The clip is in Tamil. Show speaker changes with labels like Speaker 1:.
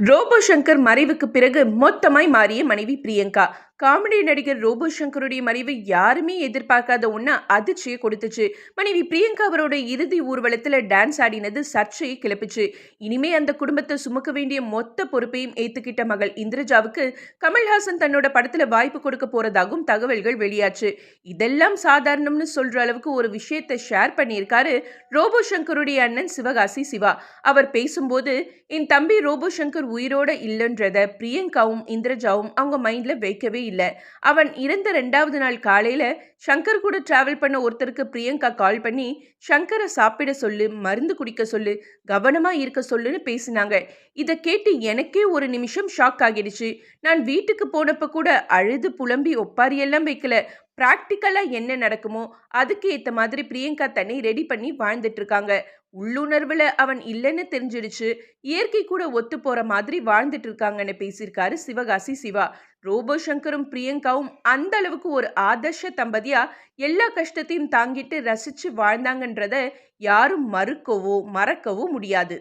Speaker 1: ரோபோ சங்கர் மறைவுக்கு பிறகு மொத்தமாய் மாறிய மனைவி பிரியங்கா. காமெடி நடிகர் ரோபோ சங்கருடைய மறைவு யாருமே எதிர்பார்க்காத ஒண்ணா அதிர்ச்சியை கொடுத்துச்சு. மனைவி பிரியங்கா அவரோட இறுதி ஊர்வலத்துல டான்ஸ் ஆடினது சர்ச்சையை கிளப்பிச்சு. இனிமே அந்த குடும்பத்தை சுமக்க வேண்டிய மொத்த பொறுப்பையும் ஏத்துக்கிட்ட மகள் இந்திரஜாவுக்கு கமல்ஹாசன் தன்னோட படத்துல வாய்ப்பு கொடுக்க போறதாகவும் தகவல்கள் வெளியாச்சு. இதெல்லாம் சாதாரணம்னு சொல்ற அளவுக்கு ஒரு விஷயத்தை ஷேர் பண்ணியிருக்காரு ரோபோ சங்கருடைய அண்ணன் சிவகாசி சிவா. அவர் பேசும்போது, என் தம்பி ரோபோ சங்கர் உயிரோட இல்லைன்றத பிரியங்காவும் இந்திரஜாவும் அவங்க மைண்ட்ல வைக்கவே இல்லை. அவன் இறந்த 2வது நாள் காலையில சங்கர் கூட டிராவல் பண்ண ஒருத்தருக்கு பிரியங்கா கால் பண்ணி சங்கரை சாப்பிட சொல்லு, மருந்து குடிக்க சொல்லு, கவனமா இருக்க சொல்லுன்னு பேசினாங்க. இதை கேட்டு எனக்கே ஒரு நிமிஷம் ஷாக் ஆகிடுச்சு. நான் வீட்டுக்கு போனப்ப கூட அழுது புலம்பி ஒப்பாரியெல்லாம் வைக்கல. பிராக்டிக்கலா என்ன நடக்குமோ அதுக்கு ஏத்த மாதிரி பிரியங்கா தன்னை ரெடி பண்ணி வாழ்ந்துட்டு இருக்காங்க. உள்ளுணர்வுல அவன் இல்லைன்னு தெரிஞ்சிடுச்சு. இயற்கை கூட ஒத்து போற மாதிரி வாழ்ந்துட்டு இருக்காங்கன்னு பேசியிருக்காரு சிவகாசி சிவா. ரோபோ சங்கரும் பிரியங்காவும் அந்த அளவுக்கு ஒரு ஆதர்ஷ தம்பதியா எல்லா கஷ்டத்தையும் தாங்கிட்டு ரசிச்சு வாழ்ந்தாங்கன்றத யாரும் மறுக்கவோ மறக்கவோ முடியாது.